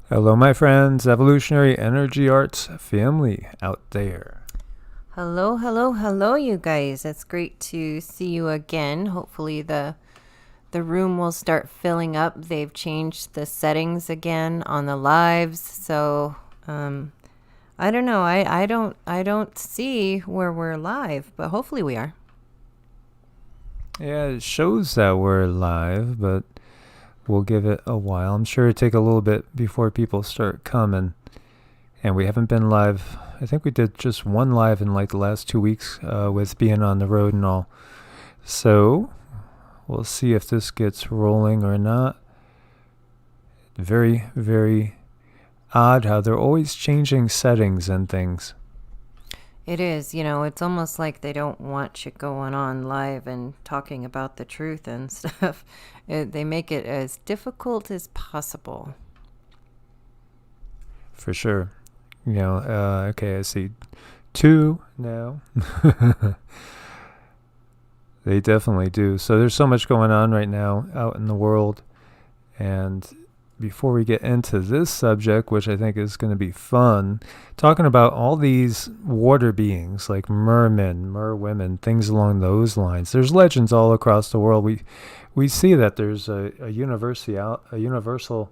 Hello, my friends, Evolutionary Energy Arts family out there. Hello, hello, hello, you guys. It's great to see you again. Hopefully the room will start filling up. They've changed the settings again on the lives, so I don't know. I don't see where we're live, but hopefully we are. Yeah, it shows that we're live, but we'll give it a while. I'm sure it'll take a little bit before people start coming. And we haven't been live. I think we did just one live in like the last 2 weeks with being on the road and all. So we'll see if this gets rolling or not. Very, very odd how they're always changing settings and things. It is, it's almost like they don't want you going on live and talking about the truth and stuff. They make it as difficult as possible. For sure. Okay, I see 2 now. They definitely do. So there's so much going on right now out in the world. And before we get into this subject, which I think is going to be fun, talking about all these water beings like mermen, merwomen, things along those lines. There's legends all across the world. We see that there's a universal.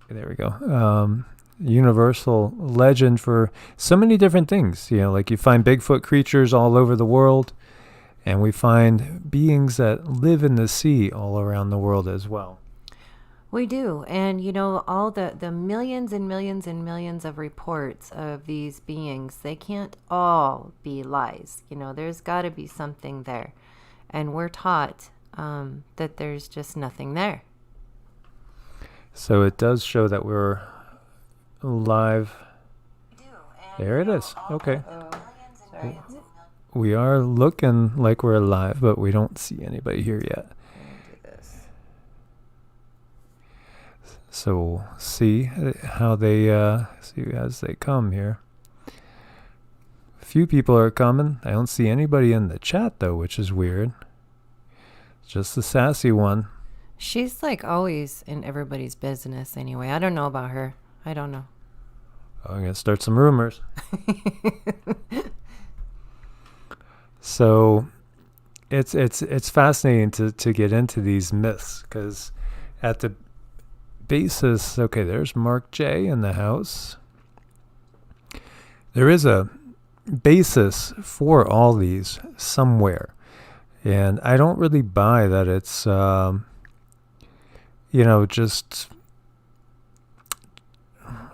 There we go. Universal legend for so many different things. Like you find Bigfoot creatures all over the world, and we find beings that live in the sea all around the world as well. We do. And, all the millions and millions and millions of reports of these beings, they can't all be lies. There's got to be something there. And we're taught that there's just nothing there. So it does show that we're live. There it is. Okay. Sorry. We are looking like we're live, but we don't see anybody here yet. So we'll see how they see as they come here. A few people are coming. I don't see anybody in the chat though, which is weird. Just the sassy one. She's like always in everybody's business anyway. I don't know about her. I don't know. I'm going to start some rumors. So it's fascinating to get into these myths, because at the basis, okay, there's Mark J in the house. There is a basis for all these somewhere. And I don't really buy that it's, just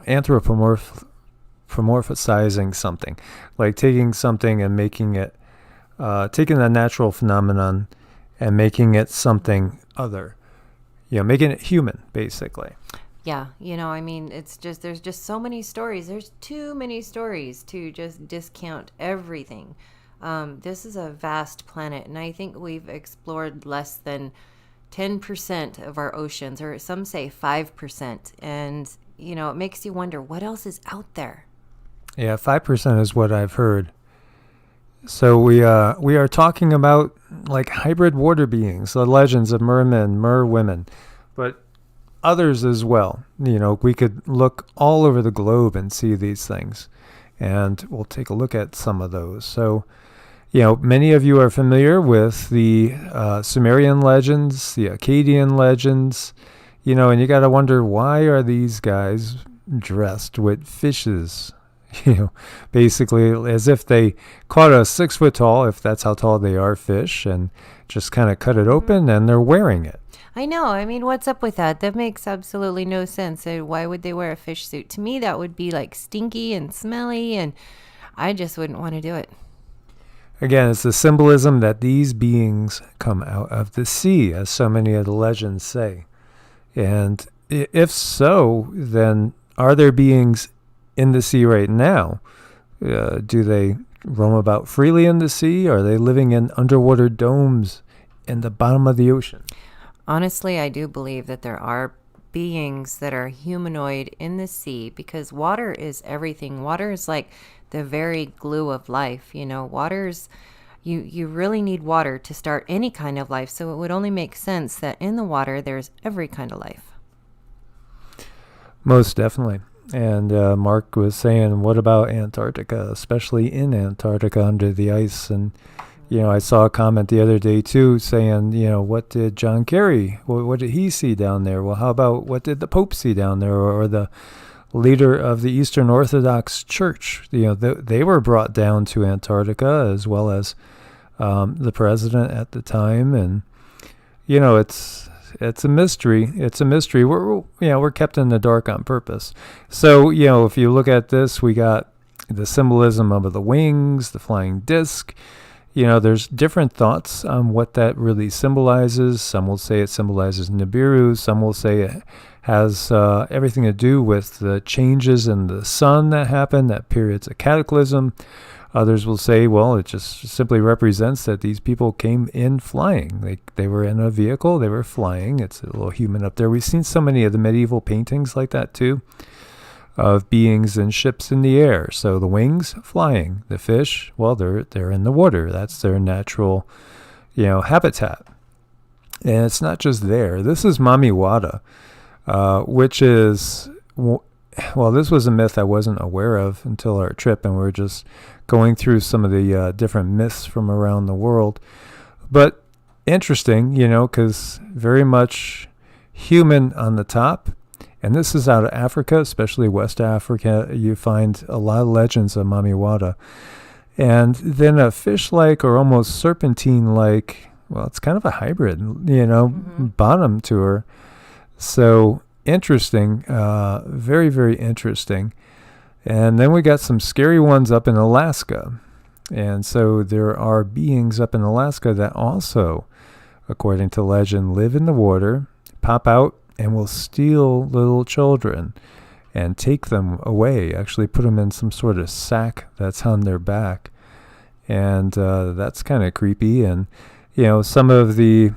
anthropomorphizing something, like taking something and making it, taking a natural phenomenon and making it something other, making it human, basically. Yeah, it's just, there's just so many stories. There's too many stories to just discount everything. This is a vast planet, and I think we've explored less than 10% of our oceans, or some say 5%. And, it makes you wonder what else is out there. Yeah, 5% is what I've heard. So we are talking about like hybrid water beings, the legends of mermen, merwomen, but others as well. We could look all over the globe and see these things, and we'll take a look at some of those. So, many of you are familiar with the Sumerian legends, the Akkadian legends, and you got to wonder, why are these guys dressed with fishes? Basically as if they caught a 6 foot tall, if that's how tall they are, fish, and just kind of cut it open and they're wearing it. I know. What's up with that? That makes absolutely no sense. Why would they wear a fish suit? To me, that would be like stinky and smelly, and I just wouldn't want to do it. Again, it's the symbolism that these beings come out of the sea, as so many of the legends say. And if so, then are there beings in the sea right now? Do they roam about freely in the sea? Are they living in underwater domes in the bottom of the ocean? Honestly, I do believe that there are beings that are humanoid in the sea, because water is everything. Water is like the very glue of life. Water's, you really need water to start any kind of life. So it would only make sense that in the water there's every kind of life. Most definitely. And Mark was saying, what about Antarctica, especially in Antarctica under the ice? And, I saw a comment the other day too saying, what did John Kerry, what did he see down there? Well, how about what did the Pope see down there, or the leader of the Eastern Orthodox Church? They were brought down to Antarctica, as well as the president at the time. And, it's a mystery. It's a mystery. We're kept in the dark on purpose. So, if you look at this, we got the symbolism of the wings, the flying disc. There's different thoughts on what that really symbolizes. Some will say it symbolizes Nibiru. Some will say it has everything to do with the changes in the sun that happened, that periods of cataclysm. Others will say, well, it just simply represents that these people came in flying. They were in a vehicle, they were flying. It's a little human up there. We've seen so many of the medieval paintings like that too, of beings and ships in the air. So the wings flying, the fish, well, they're in the water. That's their natural, habitat. And it's not just there. This is Mami Wada, which is, well, this was a myth I wasn't aware of until our trip, and we were just going through some of the different myths from around the world. But interesting, because very much human on the top. And this is out of Africa, especially West Africa. You find a lot of legends of Mami Wada. And then a fish-like or almost serpentine-like, well, it's kind of a hybrid, bottom to her. So interesting, very, very interesting. And then we got some scary ones up in Alaska. And so there are beings up in Alaska that also, according to legend, live in the water, pop out, and will steal little children and take them away, actually put them in some sort of sack that's on their back. And that's kind of creepy. And, some of the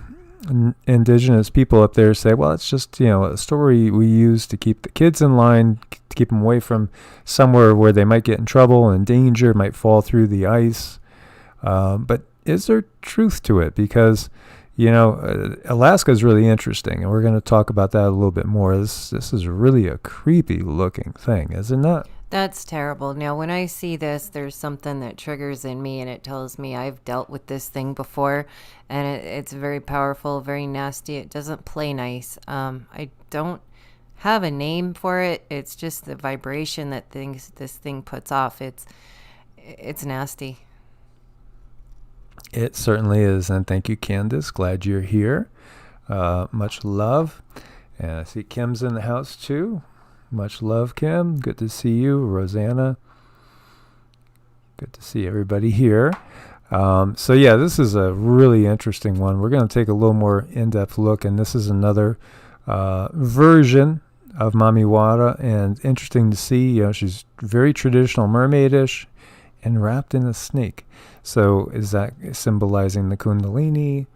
indigenous people up there say, well, it's just, a story we use to keep the kids in line, to keep them away from somewhere where they might get in trouble and danger, might fall through the ice. But is there truth to it? Because, Alaska is really interesting, and we're going to talk about that a little bit more. This is really a creepy looking thing, is it not? That's terrible. Now, when I see this, there's something that triggers in me, and it tells me I've dealt with this thing before, and it's very powerful, very nasty. It doesn't play nice. I don't have a name for it. It's just the vibration that this thing puts off. It's nasty. It certainly is, and thank you, Candace. Glad you're here. Much love. And I see Kim's in the house, too. Much love, Kim. Good to see you. Rosanna. Good to see everybody here. So, yeah, this is a really interesting one. We're going to take a little more in-depth look, and this is another version of Mami Wada, and interesting to see. She's very traditional mermaidish and wrapped in a snake. So is that symbolizing the Kundalini?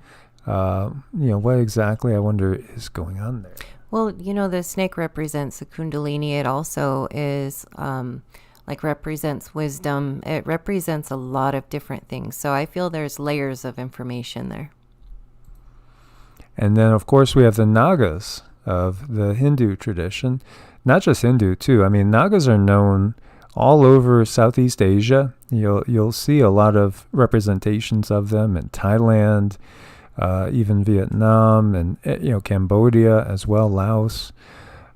What exactly, I wonder, is going on there? Well, the snake represents the Kundalini. It also is represents wisdom. It represents a lot of different things. So I feel there's layers of information there. And then, of course, we have the Nagas of the Hindu tradition. Not just Hindu, too. I mean, Nagas are known all over Southeast Asia. You'll see a lot of representations of them in Thailand, even Vietnam, and Cambodia as well, Laos,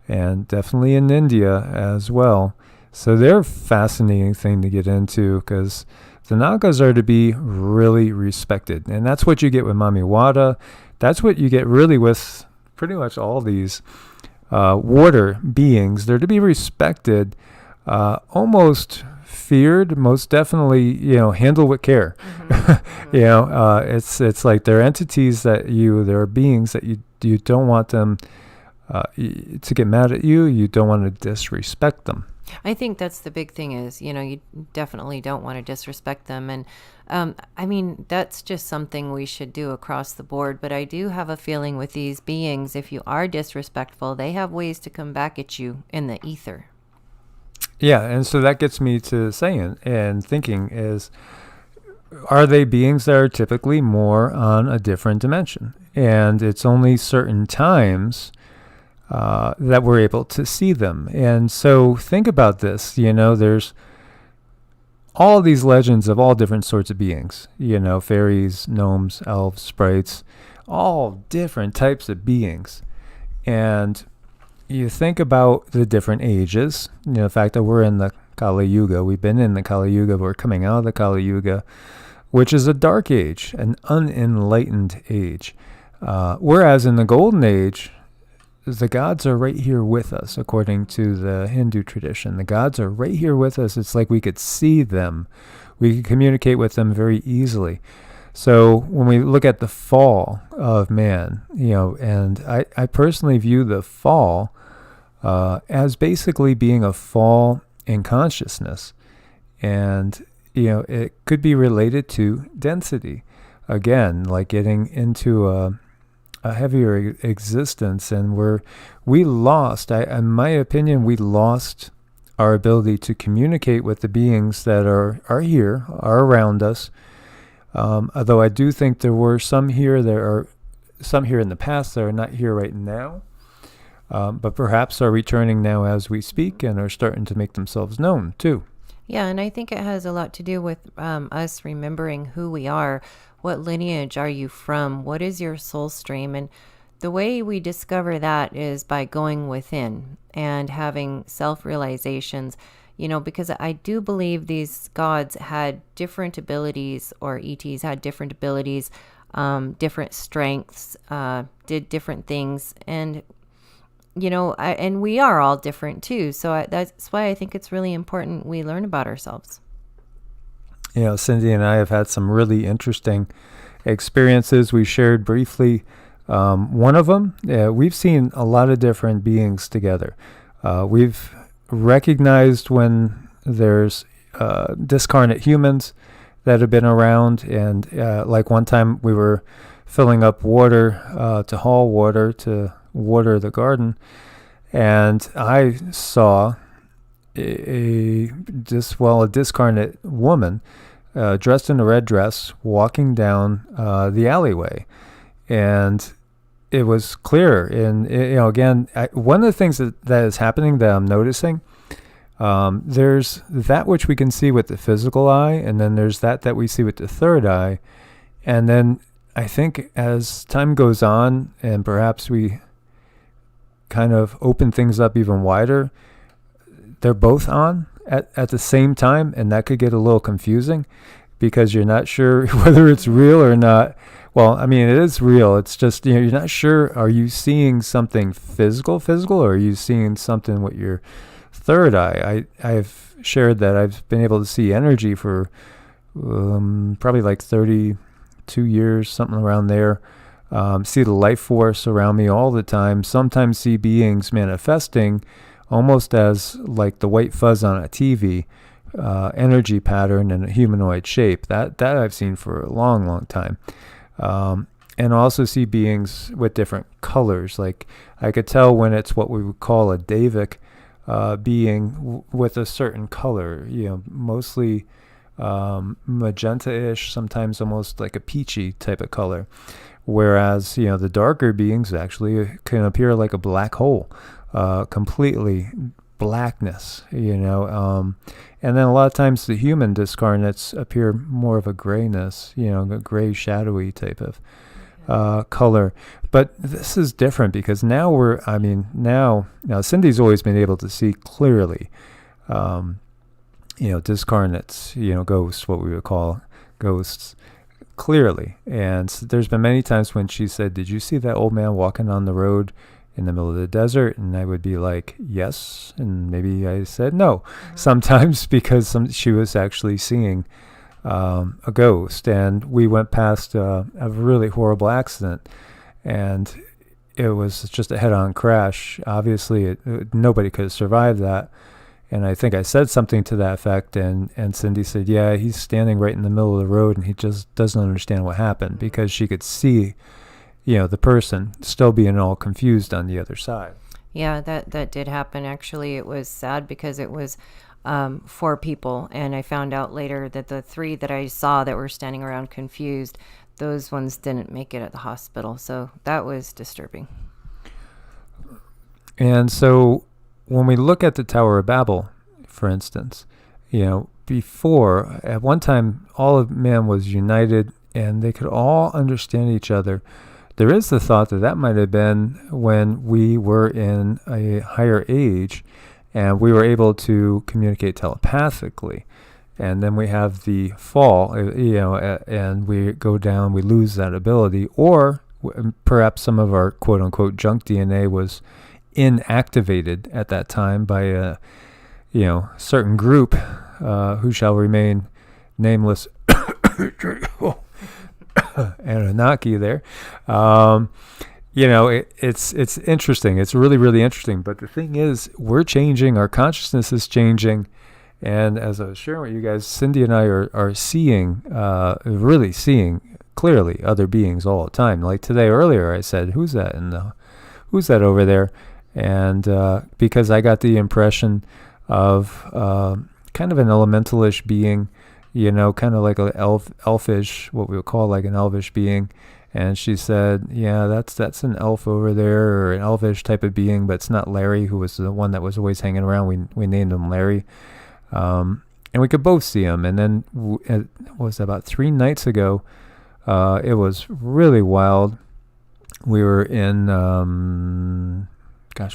and definitely in India as well. So they're a fascinating thing to get into, because the Nagas are to be really respected, and that's what you get with Mami Wada. That's what you get really with pretty much all these water beings. They're to be respected, almost feared, most definitely, handled with care. Mm-hmm. It's like they're entities that there are beings that you don't want them to get mad at you. You don't want to disrespect them. I think that's the big thing is, you definitely don't want to disrespect them. And that's just something we should do across the board. But I do have a feeling with these beings, if you are disrespectful, they have ways to come back at you in the ether. Yeah, and so that gets me to saying and thinking is, are they beings that are typically more on a different dimension? And it's only certain times that we're able to see them. And so think about this, there's all these legends of all different sorts of beings, fairies, gnomes, elves, sprites, all different types of beings. And you think about the different ages, the fact that we're in the Kali Yuga, we've been in the Kali Yuga, we're coming out of the Kali Yuga, which is a dark age, an unenlightened age. Whereas in the Golden Age, the gods are right here with us, according to the Hindu tradition. The gods are right here with us. It's like we could see them. We could communicate with them very easily. So when we look at the fall of man, and I personally view the fall as basically being a fall in consciousness. And, it could be related to density. Again, like getting into a heavier existence, and we lost, in my opinion, we lost our ability to communicate with the beings that are here, are around us. Although I do think there were some here in the past that are not here right now, but perhaps are returning now as we speak and are starting to make themselves known too. Yeah, and I think it has a lot to do with us remembering who we are. What lineage are you from? What is your soul stream? And the way we discover that is by going within and having self-realizations, because I do believe these gods had different abilities, or ETs had different abilities, different strengths, did different things. And and we are all different too. So that's why I think it's really important we learn about ourselves. Cindy and I have had some really interesting experiences. We shared briefly one of them. We've seen a lot of different beings together. We've recognized when there's discarnate humans that have been around. And like one time we were filling up water to haul water to water the garden, and I saw a discarnate woman dressed in a red dress walking down the alleyway, and it was clear. And again, one of the things that is happening that I'm noticing, there's that which we can see with the physical eye, and then there's that we see with the third eye. And then I think as time goes on, and perhaps we kind of open things up even wider, they're both on at the same time, and that could get a little confusing because you're not sure whether it's real or not. Well, I mean, it is real. It's just, you're not sure, are you seeing something physical, or are you seeing something with your third eye? I've shared that I've been able to see energy for probably like 32 years, something around there. See the life force around me all the time. Sometimes see beings manifesting almost as like the white fuzz on a TV, energy pattern in a humanoid shape. That I've seen for a long, long time. And also see beings with different colors. Like I could tell when it's what we would call a Davic being with a certain color, mostly magenta-ish, sometimes almost like a peachy type of color. Whereas, the darker beings actually can appear like a black hole, completely blackness, and then a lot of times the human discarnates appear more of a grayness, a gray shadowy type of color. But this is different because now now Cindy's always been able to see clearly, discarnates, ghosts, what we would call ghosts, clearly. And there's been many times when she said, "Did you see that old man walking on the road in the middle of the desert?" And I would be like, "Yes." And maybe I said no sometimes because she was actually seeing a ghost. And we went past a really horrible accident, and it was just a head-on crash. Obviously, nobody could have survived that. And I think I said something to that effect, and Cindy said, "Yeah, he's standing right in the middle of the road, and he just doesn't understand what happened," because she could see, the person still being all confused on the other side. Yeah, that did happen. Actually, it was sad because it was 4 people, and I found out later that the 3 that I saw that were standing around confused, those ones didn't make it at the hospital. So that was disturbing. And so when we look at the Tower of Babel, for instance, before, at one time, all of man was united and they could all understand each other. There is the thought that that might have been when we were in a higher age and we were able to communicate telepathically. And then we have the fall, and we go down, we lose that ability. Or perhaps some of our quote-unquote junk DNA was inactivated at that time by a certain group who shall remain nameless. Anunnaki there. It's interesting. It's really, really interesting. But the thing is, we're changing. Our consciousness is changing. And as I was sharing with you guys, Cindy and I are seeing, really seeing clearly other beings all the time. Like today earlier, I said, who's that? And who's that over there? And because I got the impression of kind of an elementalish being, kind of like an elfish, what we would call like an elvish being. And she said, yeah, that's an elf over there, or an elvish type of being, but it's not Larry, who was the one that was always hanging around. We named him Larry. And we could both see him. And then it was about 3 nights ago. It was really wild. We were in, where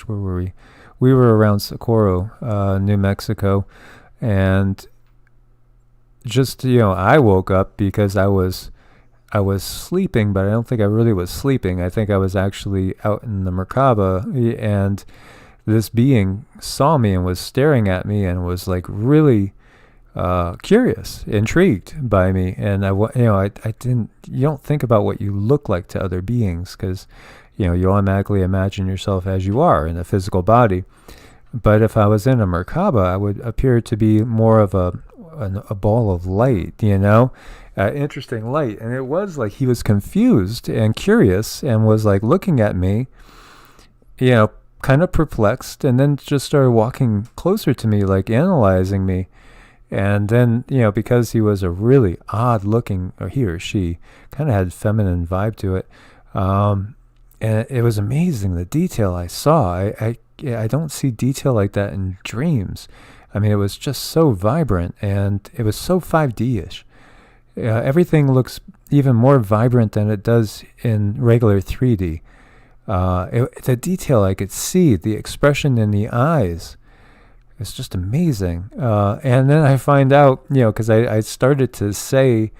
were we? We were around Socorro, New Mexico. And just, I woke up because I was sleeping, but I don't think I really was sleeping. I think I was actually out in the Merkaba, and this being saw me and was staring at me and was like really curious, intrigued by me. And I didn't. You don't think about what you look like to other beings because, you automatically imagine yourself as you are in a physical body. But if I was in a Merkaba, I would appear to be more of a ball of light, interesting light. And it was like he was confused and curious and was like looking at me, kind of perplexed, and then just started walking closer to me, like analyzing me. And then, because he was a really odd looking, or he or she kind of had feminine vibe to it. And it was amazing, the detail I saw. I don't see detail like that in dreams. I mean, it was just so vibrant, and it was so 5D-ish. Everything looks even more vibrant than it does in regular 3D. The detail I could see, the expression in the eyes, it's just amazing. And then I find out, because I started to say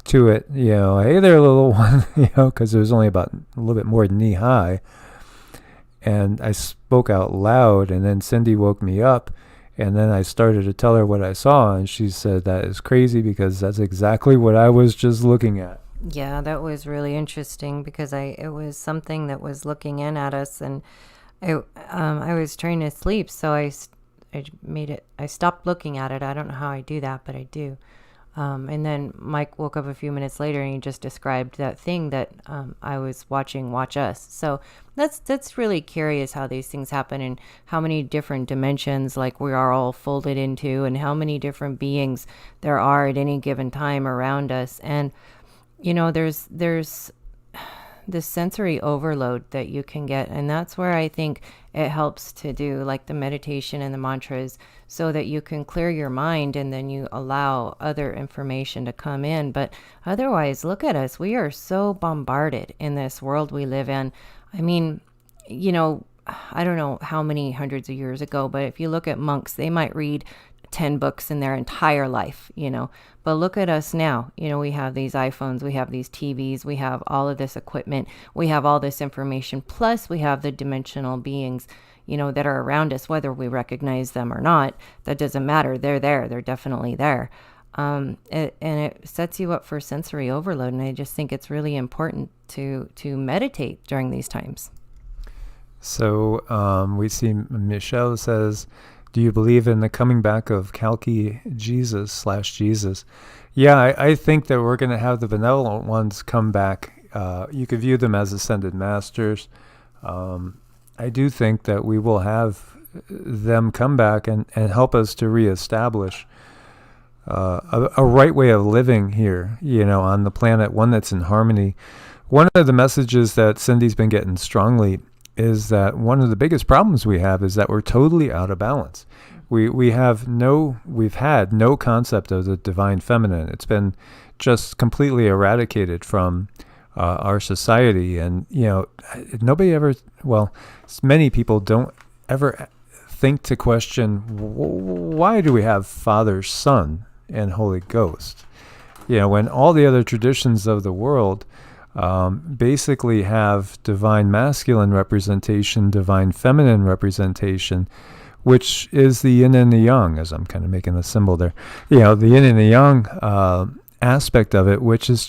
to it, hey there, little one, because it was only about a little bit more than knee high. And I spoke out loud, and then Cindy woke me up, and then I started to tell her what I saw, and she said, that is crazy because that's exactly what I was just looking at. Yeah, that was really interesting because it was something that was looking in at us, and I was trying to sleep, so I stopped looking at it. I don't know how I do that, but I do. And then Mike woke up a few minutes later, and he just described that thing that I was watching watch us. So that's really curious how these things happen, and how many different dimensions like we are all folded into, and how many different beings there are at any given time around us. And there's this sensory overload that you can get, and that's where I think it helps to do like the meditation and the mantras, so that you can clear your mind and then you allow other information to come in. But otherwise, look at us. We are so bombarded in this world we live in. I mean, I don't know how many hundreds of years ago, but if you look at monks, they might read 10 books in their entire life, but look at us now. We have these iPhones, we have these TVs, we have all of this equipment, we have all this information, plus we have the dimensional beings, that are around us, whether we recognize them or not. That doesn't matter. They're there. They're definitely there. And it sets you up for sensory overload. And I just think it's really important to meditate during these times. So we see Michelle says, do you believe in the coming back of Kalki Jesus? Yeah, I think that we're going to have the benevolent ones come back. You could view them as ascended masters. I do think that we will have them come back and help us to reestablish a right way of living here, on the planet, one that's in harmony. One of the messages that Cindy's been getting strongly is that one of the biggest problems we have is that we're totally out of balance. We've had no concept of the divine feminine. It's been just completely eradicated from our society, and many people don't ever think to question, why do we have Father, Son, and Holy Ghost? When all the other traditions of the world basically have divine masculine representation, divine feminine representation, which is the yin and the yang, as I'm kind of making a symbol there. The yin and the yang aspect of it, which is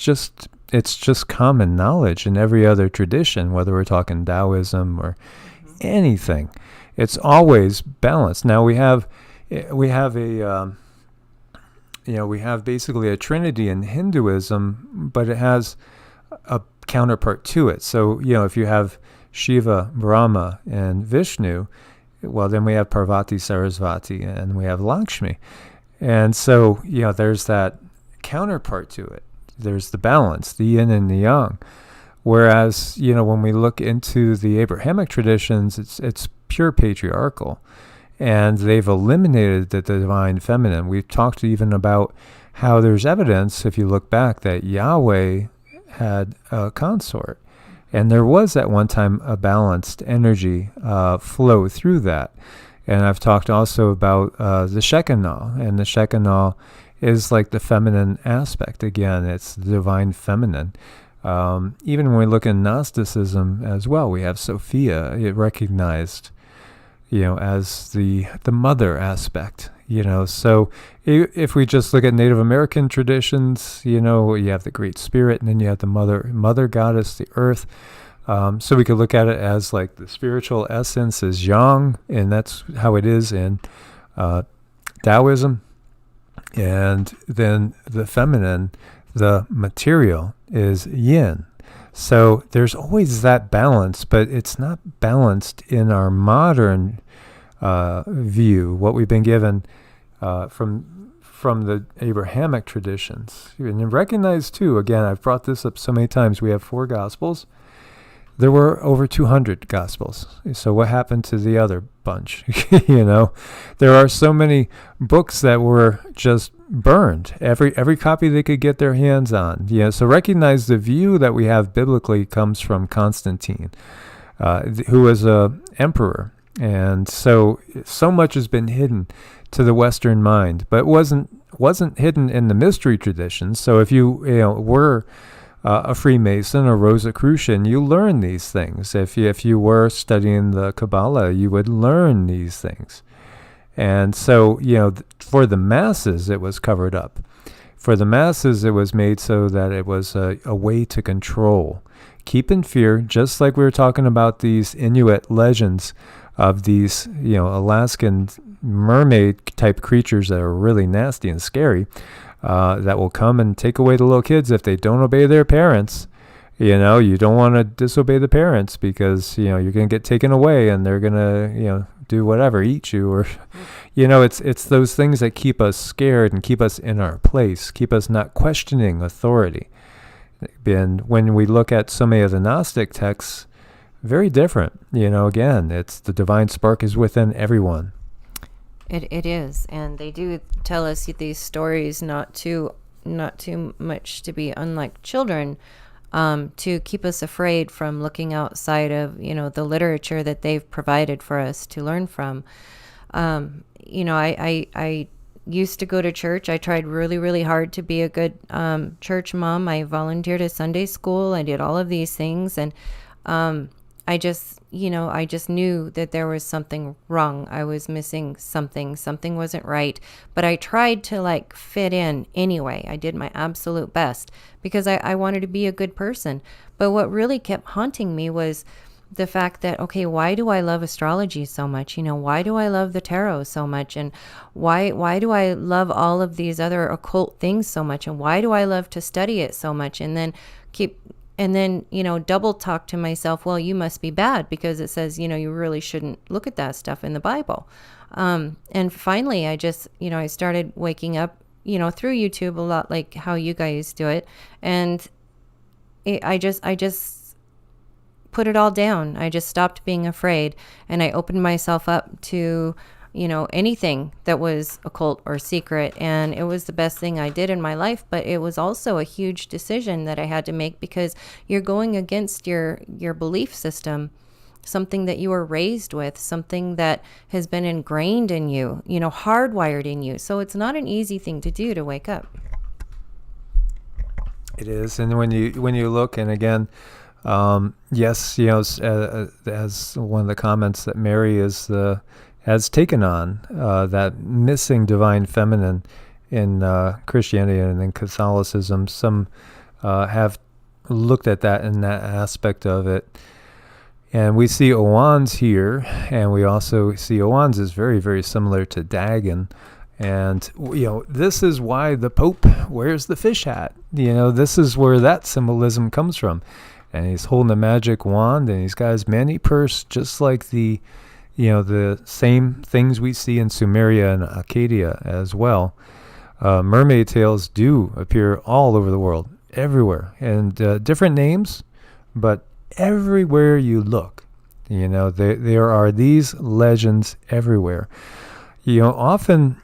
it's just common knowledge in every other tradition, whether we're talking Taoism or anything. It's always balanced. Now we have basically a trinity in Hinduism, but it has a counterpart to it. So, if you have Shiva, Brahma, and Vishnu, well, then we have Parvati, Sarasvati, and we have Lakshmi. And so, there's that counterpart to it. There's the balance, the yin and the yang. Whereas, when we look into the Abrahamic traditions, it's pure patriarchal. And they've eliminated the divine feminine. We've talked even about how there's evidence, if you look back, that Yahweh had a consort. And there was at one time a balanced energy flow through that. And I've talked also about the Shekinah. And the Shekinah is like the feminine aspect. Again, it's the divine feminine. Even when we look in Gnosticism as well, we have Sophia, it recognized as the mother aspect, So if we just look at Native American traditions, you have the Great Spirit, and then you have the mother goddess, the earth. So we could look at it as like the spiritual essence is yang, and that's how it is in Taoism. And then the feminine, the material, is yin. So there's always that balance, but it's not balanced in our modern view, what we've been given from the Abrahamic traditions. And recognize too, again, I've brought this up so many times, we have 4 Gospels. There were over 200 Gospels. So what happened to the other bunch? There are so many books that were just burned. Every copy they could get their hands on. So recognize the view that we have biblically comes from Constantine, who was an emperor. And so much has been hidden to the Western mind, but wasn't hidden in the mystery traditions. So if you were a Freemason or Rosicrucian, you learn these things. If you were studying the Kabbalah, you would learn these things. And so, for the masses, it was covered up. For the masses, it was made so that it was a way to control. Keep in fear, just like we were talking about these Inuit legends of these, Alaskan mermaid-type creatures that are really nasty and scary. That will come and take away the little kids if they don't obey their parents. You don't want to disobey the parents because, you're going to get taken away and they're going to, do whatever, eat you or, it's those things that keep us scared and keep us in our place, keep us not questioning authority. And when we look at so many of the Gnostic texts, very different. Again, it's the divine spark is within everyone. It is, and they do tell us these stories not too much to be unlike children, to keep us afraid from looking outside of the literature that they've provided for us to learn from. I used to go to church. I tried really, really hard to be a good church mom. I volunteered at Sunday school. I did all of these things, and I just knew that there was something wrong. I was missing something. Something wasn't right. But I tried to fit in anyway. I did my absolute best because I wanted to be a good person. But what really kept haunting me was the fact that, okay, why do I love astrology so much? Why do I love the tarot so much? And why do I love all of these other occult things so much? And why do I love to study it so much? And then double talk to myself, well, you must be bad because it says, you really shouldn't look at that stuff in the Bible. And finally, I just, I started waking up, through YouTube a lot, like how you guys do it. And I just put it all down. I just stopped being afraid, and I opened myself up to, anything that was occult or secret. And it was the best thing I did in my life, but it was also a huge decision that I had to make, because you're going against your belief system, something that you were raised with, something that has been ingrained in you, hardwired in you. So it's not an easy thing to do, to wake up. It is. And when you look, and again, yes, as one of the comments that Mary has taken on, that missing divine feminine in Christianity and in Catholicism. Some have looked at that in that aspect of it. And we see Owans here, and we also see Owans is very, very similar to Dagon. And, this is why the Pope wears the fish hat. This is where that symbolism comes from. And he's holding a magic wand, and he's got his mani purse, just like the same things we see in Sumeria and Acadia as well. Mermaid tales do appear all over the world, everywhere, and different names, but everywhere you look, there are these legends everywhere. Often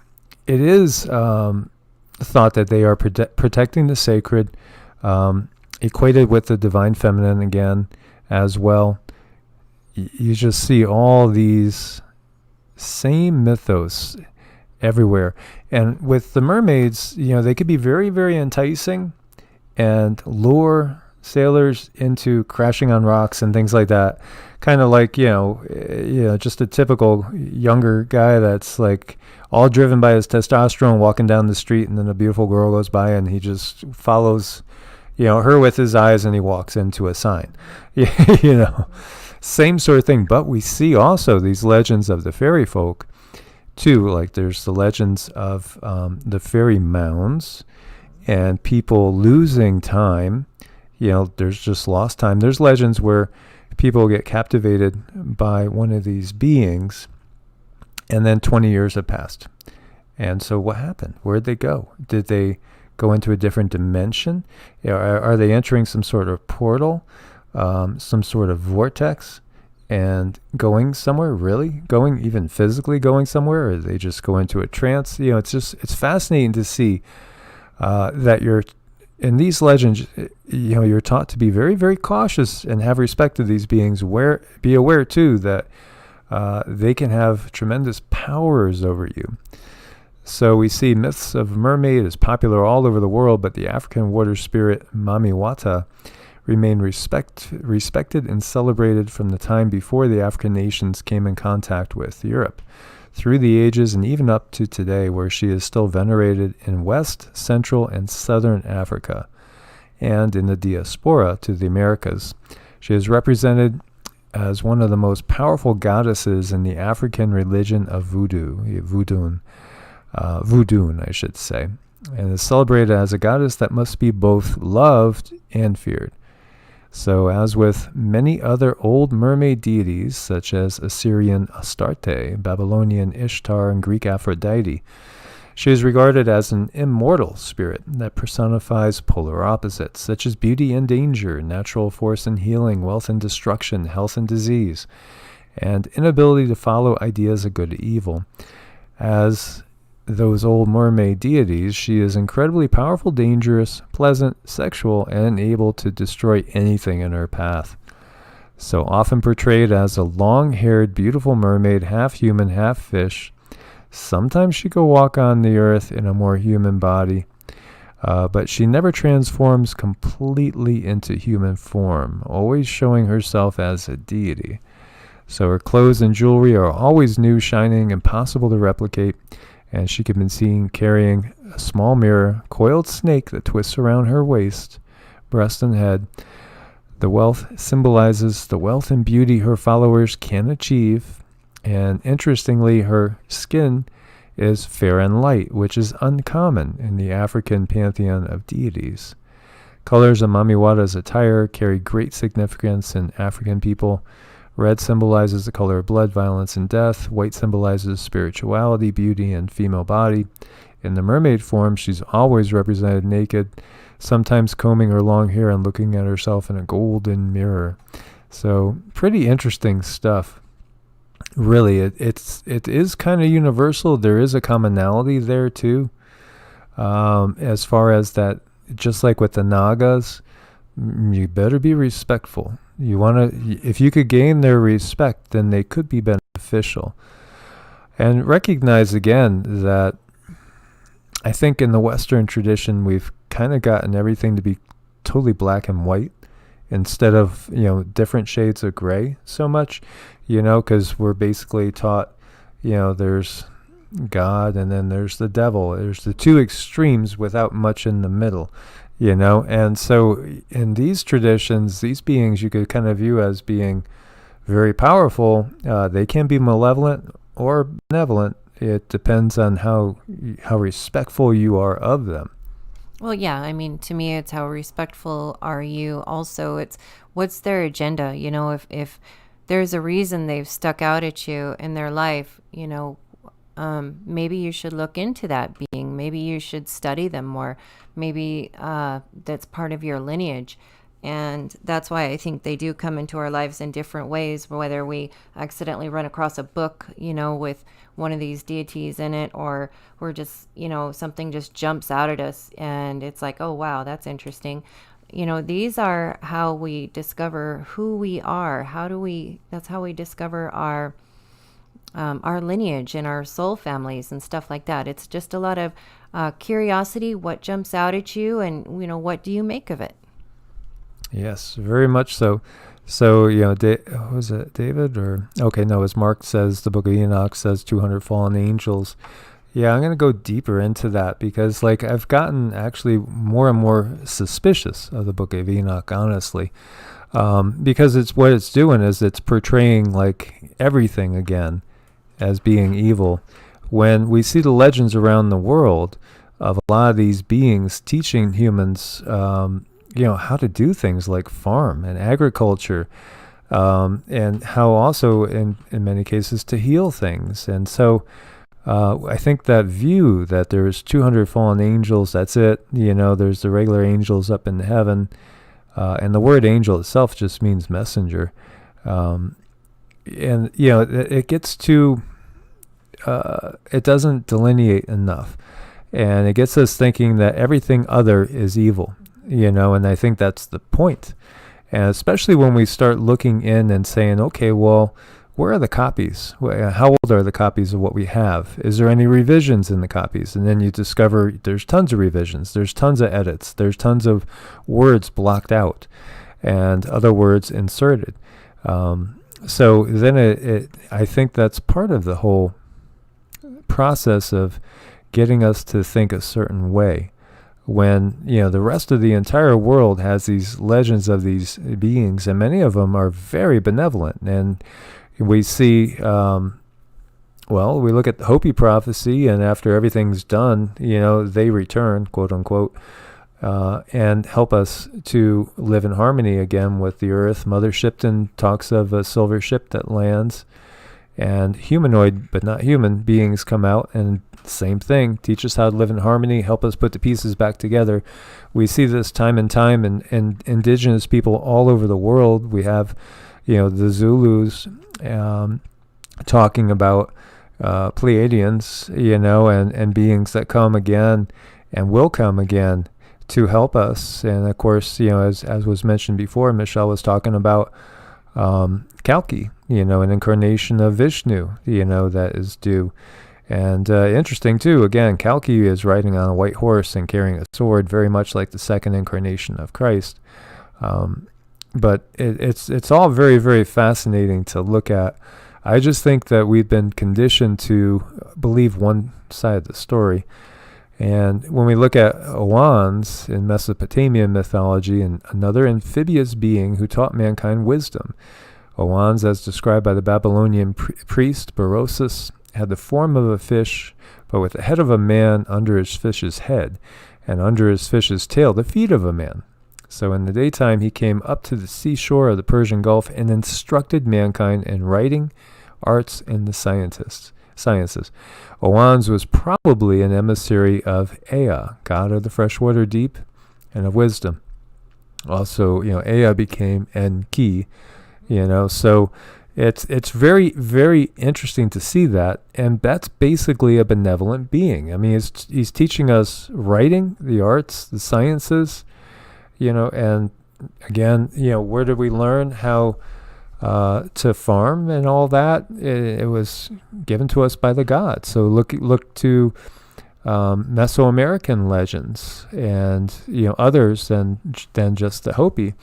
it is thought that they are protecting the sacred, equated with the divine feminine again as well. You just see all these same mythos everywhere. And with the mermaids, they could be very, very enticing and lure sailors into crashing on rocks and things like that. Kind of like, just a typical younger guy that's like all driven by his testosterone, walking down the street, and then a beautiful girl goes by and he just follows, her with his eyes, and he walks into a sign. Same sort of thing. But we see also these legends of the fairy folk too. Like there's the legends of the fairy mounds and people losing time. There's just lost time. There's legends where people get captivated by one of these beings, and then 20 years have passed. And so what happened? Where'd they go? Did they go into a different dimension? Are they entering some sort of portal, some sort of vortex, and going somewhere? Really? Going, even physically going somewhere? Or they just go into a trance? It's fascinating to see that in these legends, you're taught to be very, very cautious and have respect to these beings. Be aware, too, that they can have tremendous powers over you. So we see myths of mermaid is popular all over the world, but the African water spirit Mamiwata remained respected and celebrated from the time before the African nations came in contact with Europe, through the ages and even up to today, where she is still venerated in West, Central, and Southern Africa, and in the diaspora to the Americas. She is represented as one of the most powerful goddesses in the African religion of Voodoo, I should say, and is celebrated as a goddess that must be both loved and feared. So, as with many other old mermaid deities, such as Assyrian Astarte, Babylonian Ishtar, and Greek Aphrodite, she is regarded as an immortal spirit that personifies polar opposites, such as beauty and danger, natural force and healing, wealth and destruction, health and disease, and inability to follow ideas of good and evil. As those old mermaid deities, she is incredibly powerful, dangerous, pleasant, sexual, and able to destroy anything in her path. So often portrayed as a long-haired, beautiful mermaid, half human, half fish. Sometimes she could walk on the earth in a more human body, but she never transforms completely into human form, always showing herself as a deity. So her clothes and jewelry are always new, shining, impossible to replicate. And she can be seen carrying a small mirror, coiled snake that twists around her waist, breast, and head. The wealth symbolizes the wealth and beauty her followers can achieve. And interestingly, her skin is fair and light, which is uncommon in the African pantheon of deities. Colors of Mamiwata's attire carry great significance in African people. Red symbolizes the color of blood, violence, and death. White symbolizes spirituality, beauty, and female body. In the mermaid form, she's always represented naked, sometimes combing her long hair and looking at herself in a golden mirror. So pretty interesting stuff. Really, it is kind of universal. There is a commonality there too. As far as that, just like with the Nagas, you better be respectful. You want to, if you could gain their respect, then they could be beneficial. And recognize again that I think in the Western tradition, we've kind of gotten everything to be totally black and white instead of, different shades of gray so much, because we're basically taught, there's God and then there's the devil. There's the two extremes without much in the middle, and so in these traditions, these beings you could kind of view as being very powerful. They can be malevolent or benevolent. It depends on how respectful you are of them. Well, yeah, I mean, to me, it's how respectful are you. Also, it's what's their agenda. If there's a reason they've stuck out at you in their life, maybe you should look into that being. Maybe you should study them more. Maybe that's part of your lineage. And that's why I think they do come into our lives in different ways, whether we accidentally run across a book, with one of these deities in it, or we're just, something just jumps out at us and it's like, oh, wow, that's interesting. These are how we discover who we are. That's how we discover our lineage and our soul families and stuff like that. It's just a lot of curiosity, what jumps out at you, and, what do you make of it? Yes, very much so. So, was it David or? Okay, no, as Mark says, the book of Enoch says 200 fallen angels. Yeah, I'm going to go deeper into that because, I've gotten actually more and more suspicious of the book of Enoch, honestly. Because what it's doing is it's portraying, everything again as being evil. When we see the legends around the world of a lot of these beings teaching humans, how to do things like farm and agriculture, and how also in many cases to heal things. And so I think that view that there's 200 fallen angels, that's it, there's the regular angels up in heaven, and the word angel itself just means messenger. And, it gets to, it doesn't delineate enough. And it gets us thinking that everything other is evil. And I think that's the point. And especially when we start looking in and saying, okay, well, where are the copies? How old are the copies of what we have? Is there any revisions in the copies? And then you discover there's tons of revisions. There's tons of edits. There's tons of words blocked out and other words inserted. So then I think that's part of the whole process of getting us to think a certain way. When the rest of the entire world has these legends of these beings, and many of them are very benevolent, and we see, we look at the Hopi prophecy, and after everything's done, they return, quote unquote, and help us to live in harmony again with the earth. Mother Shipton talks of a silver ship that lands, and humanoid but not human beings come out and same thing, teach us how to live in harmony, help us put the pieces back together. We see this time and time in indigenous people all over the world. We have, the Zulus talking about Pleiadians, and beings that come again and will come again to help us. And of course, as was mentioned before, Michelle was talking about Kalki, an incarnation of Vishnu, that is due. And interesting too, again, Kalki is riding on a white horse and carrying a sword, very much like the second incarnation of Christ. But it's all very, very fascinating to look at. I just think that we've been conditioned to believe one side of the story. And when we look at Owans in Mesopotamian mythology, and another amphibious being who taught mankind wisdom, Owans, as described by the Babylonian priest Berosus, had the form of a fish, but with the head of a man under his fish's head, and under his fish's tail the feet of a man. So in the daytime he came up to the seashore of the Persian Gulf and instructed mankind in writing, arts, and the sciences. Owans was probably an emissary of Ea, god of the freshwater deep, and of wisdom. Also, Ea became Enki, So it's very, very interesting to see that, and that's basically a benevolent being. I mean, he's teaching us writing, the arts, the sciences, and again, where did we learn how to farm and all that? It was given to us by the gods. So look to Mesoamerican legends and others than just the Hopi,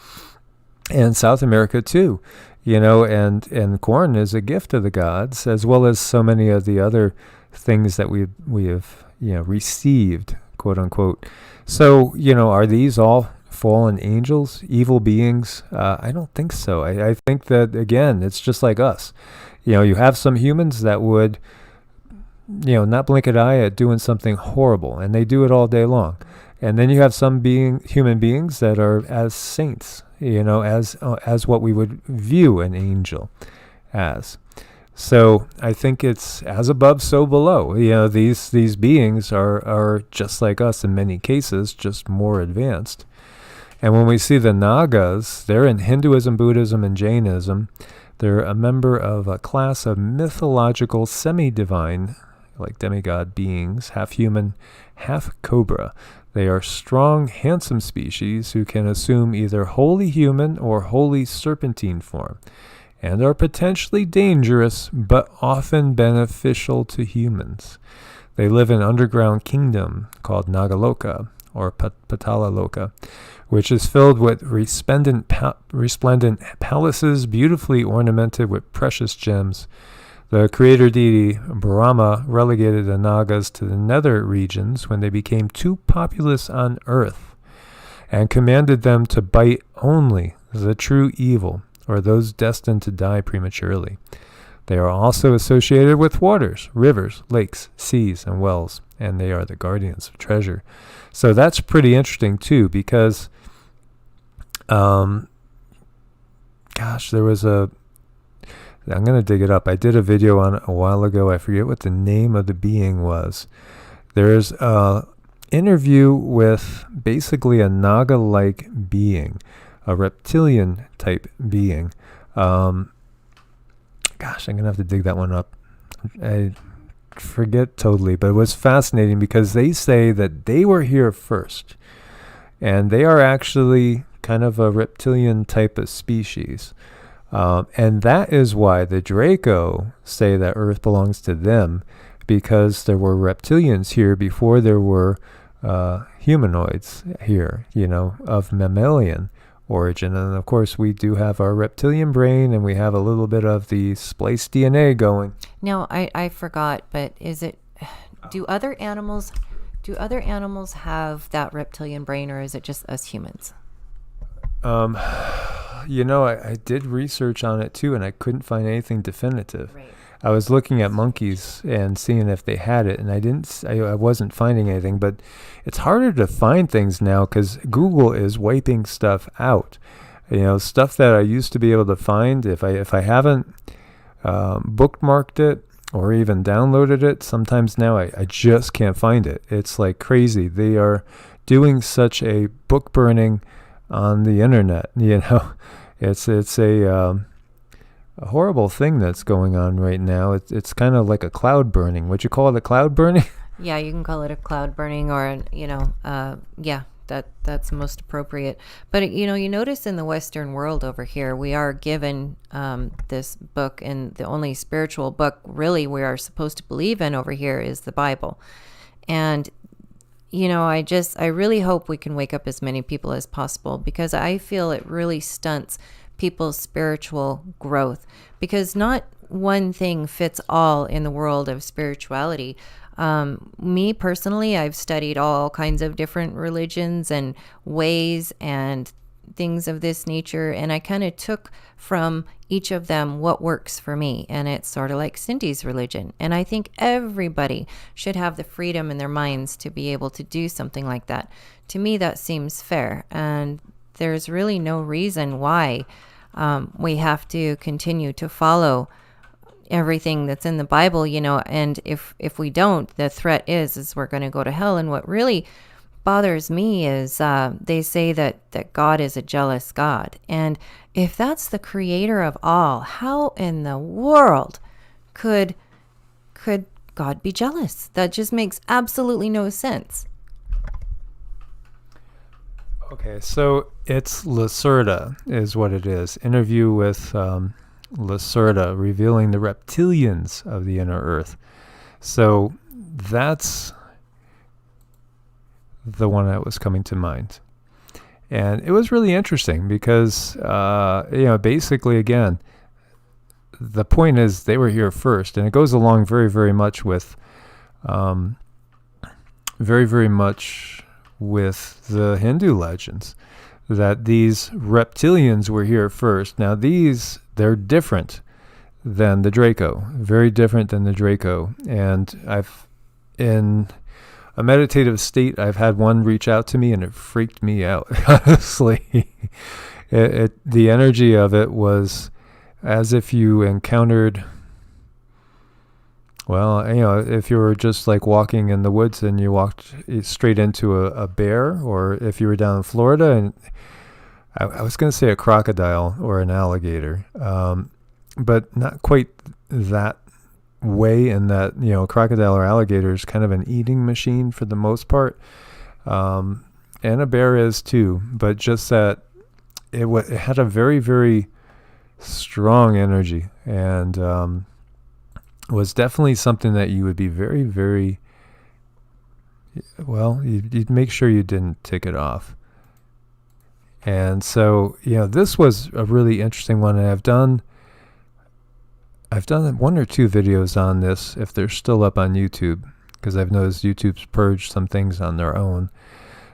and South America too. And corn is a gift of the gods, as well as so many of the other things that we have received, quote unquote. So are these all fallen angels, evil beings? I don't think so. I think that, again, it's just like us. You have some humans that would not blink an eye at doing something horrible, and they do it all day long. And then you have some human beings that are as saints, as what we would view an angel as. So I think it's as above, so below. These beings are just like us in many cases, just more advanced. And when we see the Nagas, they're in Hinduism, Buddhism, and Jainism. They're a member of a class of mythological semi-divine, like demigod beings, half human, half cobra. They are strong, handsome species who can assume either wholly human or wholly serpentine form, and are potentially dangerous, but often beneficial to humans. They live in an underground kingdom called Nagaloka, or Patalaloka, which is filled with resplendent palaces beautifully ornamented with precious gems. The creator deity Brahma relegated the Nagas to the nether regions when they became too populous on earth, and commanded them to bite only the true evil, or those destined to die prematurely. They are also associated with waters, rivers, lakes, seas, and wells, and they are the guardians of treasure. So that's pretty interesting too, because there was I'm going to dig it up. I did a video on it a while ago. I forget what the name of the being was. There's a interview with basically a Naga-like being, a reptilian type being. I'm going to have to dig that one up. I forget totally, but it was fascinating because they say that they were here first, and they are actually kind of a reptilian type of species. And that is why the Draco say that Earth belongs to them, because there were reptilians here before there were humanoids here, of mammalian origin. And of course, we do have our reptilian brain, and we have a little bit of the spliced DNA going. Now, I forgot, but do other animals have that reptilian brain, or is it just us humans? I did research on it too, and I couldn't find anything definitive. Right. I was looking at monkeys and seeing if they had it, and I wasn't finding anything. But it's harder to find things now because Google is wiping stuff out. Stuff that I used to be able to find, if I haven't bookmarked it or even downloaded it, sometimes now I just can't find it. It's like crazy. They are doing such a book burning on the internet. It's a horrible thing that's going on right now. It's kind of like a cloud burning. Would you call it a cloud burning? Yeah, you can call it a cloud burning, or that's most appropriate. But you notice in the Western world over here, we are given this book, and the only spiritual book really we are supposed to believe in over here is the Bible. And I really hope we can wake up as many people as possible, because I feel it really stunts people's spiritual growth, because not one thing fits all in the world of spirituality. Me personally, I've studied all kinds of different religions and ways and things of this nature, and I kind of took from each of them what works for me. And it's sort of like Cindy's religion, and I think everybody should have the freedom in their minds to be able to do something like that. To me, that seems fair, and there's really no reason why we have to continue to follow everything that's in the Bible, and if we don't, the threat is we're going to go to hell. And what really bothers me is they say that God is a jealous God. And if that's the creator of all, how in the world could God be jealous? That just makes absolutely no sense. Okay, so it's Lacerda is what it is. Interview with Lacerda, revealing the reptilians of the inner earth. So that's the one that was coming to mind. And it was really interesting because, basically, again, the point is they were here first. And it goes along very, very much with, very, very much with the Hindu legends that these reptilians were here first. Now they're different than the Draco, very different than the Draco. And in a meditative state, I've had one reach out to me and it freaked me out, honestly. The energy of it was as if you encountered, well, if you were just like walking in the woods and you walked straight into a bear, or if you were down in Florida and I was going to say a crocodile or an alligator, but not quite that way, in that, crocodile or alligator is kind of an eating machine for the most part. And a bear is too, but just that it had a very, very strong energy, and was definitely something that you would be very, very, well, you'd make sure you didn't tick it off. And so, this was a really interesting one, and I've done 1 or 2 videos on this, if they're still up on YouTube, because I've noticed YouTube's purged some things on their own.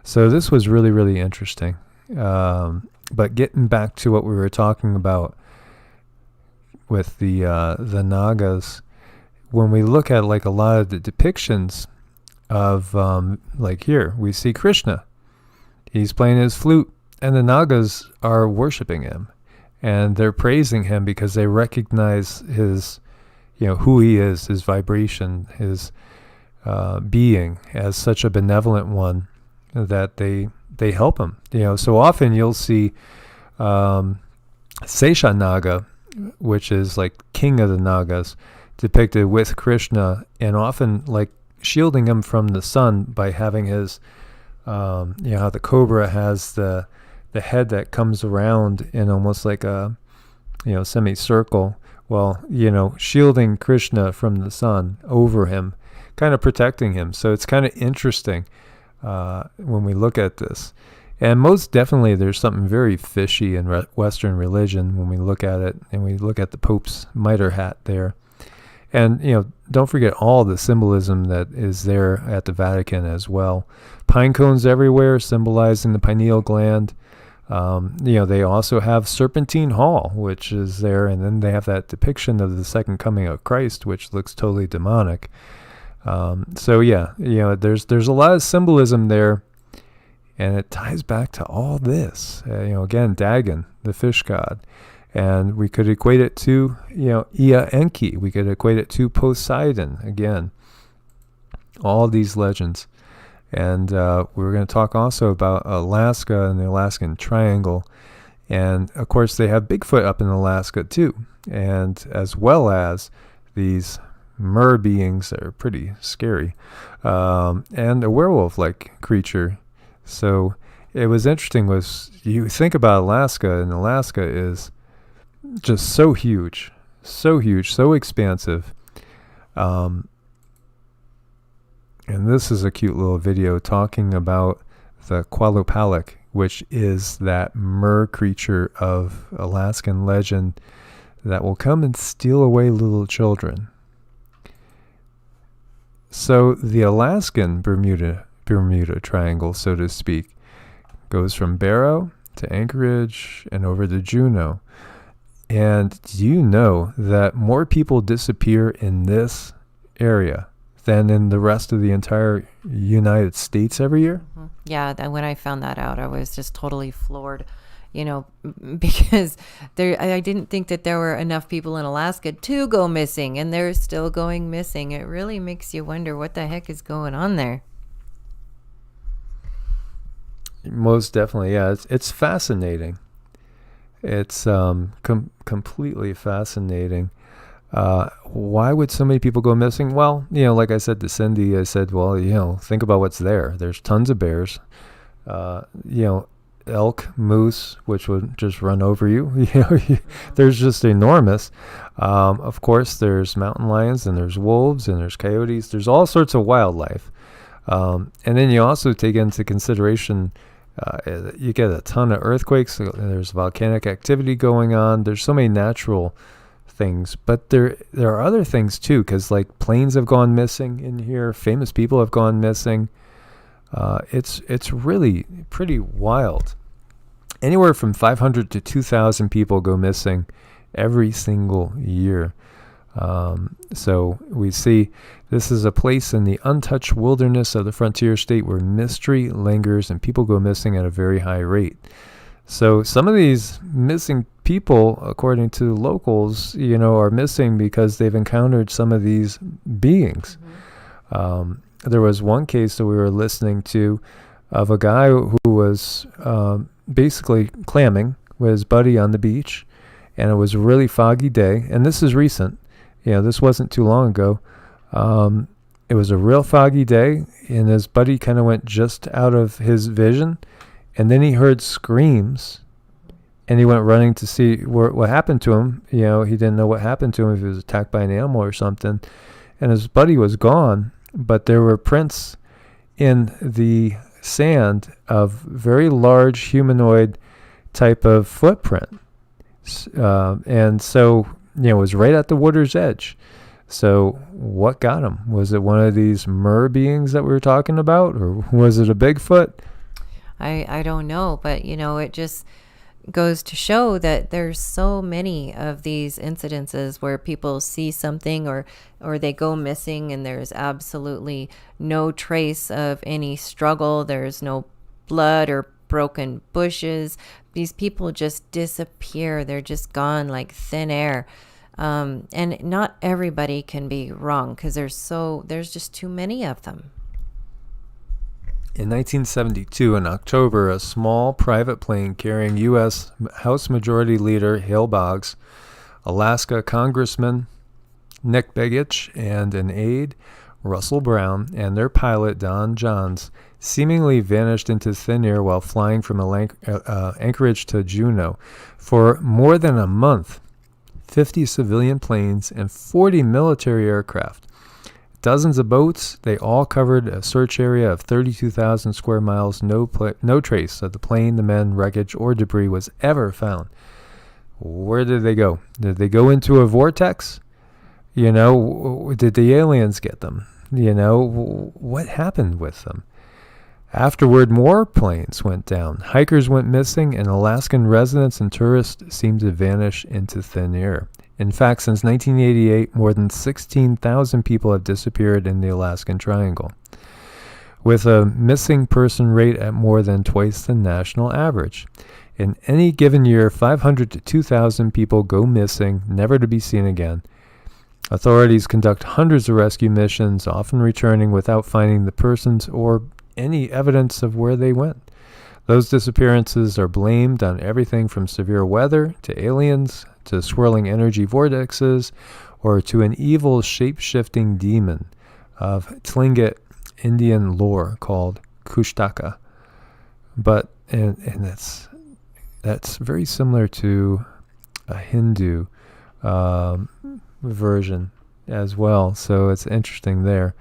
So this was really, really interesting. But getting back to what we were talking about with the Nagas, when we look at like a lot of the depictions of like here, we see Krishna. He's playing his flute, and the Nagas are worshiping him, and they're praising him because they recognize his, who he is, his vibration, his being as such a benevolent one that they help him. So often you'll see Sesha Naga, which is like king of the Nagas, depicted with Krishna, and often like shielding him from the sun by having his, how the cobra has the head that comes around in almost like a, semicircle. Well, shielding Krishna from the sun over him, kind of protecting him. So it's kind of interesting when we look at this. And most definitely there's something very fishy in Western religion when we look at it, and we look at the Pope's mitre hat there. And, don't forget all the symbolism that is there at the Vatican as well. Pine cones everywhere symbolizing the pineal gland. They also have Serpentine Hall, which is there. And then they have that depiction of the second coming of Christ, which looks totally demonic. There's a lot of symbolism there. And it ties back to all this. Again, Dagon, the fish god. And we could equate it to, Ea Enki. We could equate it to Poseidon, again. All these legends. And we're going to talk also about Alaska and the Alaskan Triangle. And, of course, they have Bigfoot up in Alaska, too. And as well as these mer beings that are pretty scary. And a werewolf-like creature. So it was interesting was you think about Alaska, and Alaska is just so huge, so expansive. And this is a cute little video talking about the Qualopalik, which is that mer creature of Alaskan legend that will come and steal away little children. So the Alaskan Bermuda Triangle, so to speak, goes from Barrow to Anchorage and over to Juneau. And do you know that more people disappear in this area than in the rest of the entire United States every year? Yeah, and when I found that out, I was just totally floored, because I didn't think that there were enough people in Alaska to go missing, and they're still going missing. It really makes you wonder what the heck is going on there. Most definitely, yeah. It's fascinating. It's completely fascinating. Why would so many people go missing? Well, like I said to Cindy, I said, well, think about what's there. There's tons of bears. You know, elk, moose, which would just run over you. There's just enormous. Of course, there's mountain lions, and there's wolves, and there's coyotes. There's all sorts of wildlife. And then you also take into consideration, you get a ton of earthquakes. There's volcanic activity going on. There's so many natural things, but there are other things too, because like planes have gone missing in here. Famous people have gone missing. It's really pretty wild. Anywhere from 500 to 2,000 people go missing every single year. So we see this is a place in the untouched wilderness of the frontier state where mystery lingers and people go missing at a very high rate. So some of these missing people, according to locals, are missing because they've encountered some of these beings. There was one case that we were listening to of a guy who was basically clamming with his buddy on the beach, and it was a really foggy day. And this is recent. This wasn't too long ago. It was a real foggy day, and his buddy kind of went just out of his vision, and then he heard screams, and he went running to see what happened to him. He didn't know what happened to him, if he was attacked by an animal or something, and his buddy was gone, but there were prints in the sand of very large humanoid type of footprint. And so, it was right at the water's edge. So what got him? Was it one of these mer beings that we were talking about, or was it a Bigfoot? I don't know, but it just goes to show that there's so many of these incidences where people see something or they go missing, and there's absolutely no trace of any struggle. There's no blood or broken bushes. These people just disappear. They're just gone like thin air. And not everybody can be wrong, because there's just too many of them. In 1972, in October, a small private plane carrying U.S. House Majority Leader Hale Boggs, Alaska Congressman Nick Begich, and an aide, Russell Brown, and their pilot, Don Johns, seemingly vanished into thin air while flying from Anchorage to Juneau. For more than a month, 50 civilian planes and 40 military aircraft, dozens of boats, they all covered a search area of 32,000 square miles. No trace of the plane, the men, wreckage, or debris was ever found. Where did they go? Did they go into a vortex? Did the aliens get them? What happened with them? Afterward, more planes went down. Hikers went missing, and Alaskan residents and tourists seemed to vanish into thin air. In fact, since 1988, more than 16,000 people have disappeared in the Alaskan Triangle, with a missing person rate at more than twice the national average. In any given year, 500 to 2,000 people go missing, never to be seen again. Authorities conduct hundreds of rescue missions, often returning without finding the persons or any evidence of where they went. Those disappearances are blamed on everything from severe weather to aliens to swirling energy vortexes or to an evil shape-shifting demon of Tlingit Indian lore called Kushtaka. But and that's very similar to a Hindu version as well. So it's interesting there.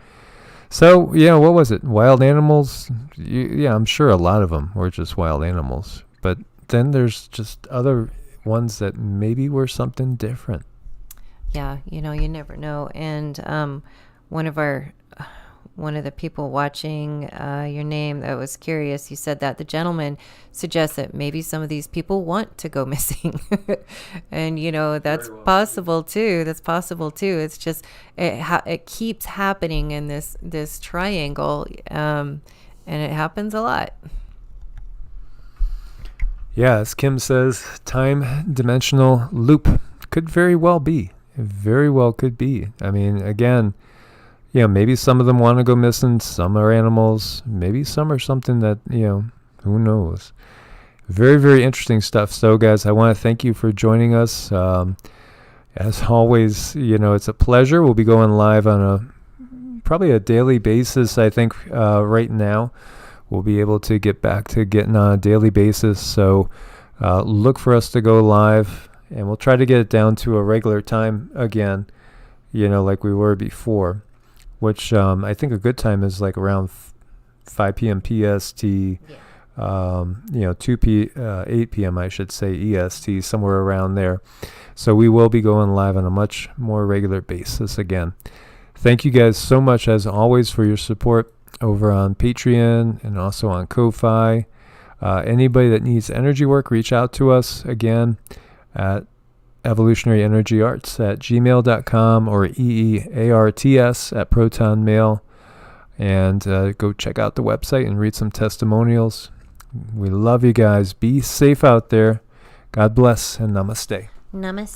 So, what was it? Wild animals? Yeah, I'm sure a lot of them were just wild animals. But then there's just other ones that maybe were something different. Yeah, you never know. And one of the people watching your name that was curious, you said that the gentleman suggests that maybe some of these people want to go missing. And that's possible too. It's just it keeps happening in this triangle, and it happens a lot. Yeah, as Kim says, time dimensional loop could very well be. It very well could be. I mean, again, maybe some of them want to go missing. Some are animals. Maybe some are something that, Who knows? Very, very interesting stuff. So, guys, I want to thank you for joining us. As always, it's a pleasure. We'll be going live on probably a daily basis, I think, right now. We'll be able to get back to getting on a daily basis. So look for us to go live, and we'll try to get it down to a regular time again, like we were before, which I think a good time is like around 5 p.m. PST, 8 p.m. I should say EST, somewhere around there. So we will be going live on a much more regular basis again. Thank you guys so much, as always, for your support over on Patreon and also on Ko-Fi. Anybody that needs energy work, reach out to us again at evolutionaryenergyarts@gmail.com or EEARTS@protonmail. And go check out the website and read some testimonials. We love you guys. Be safe out there. God bless and namaste. Namaste.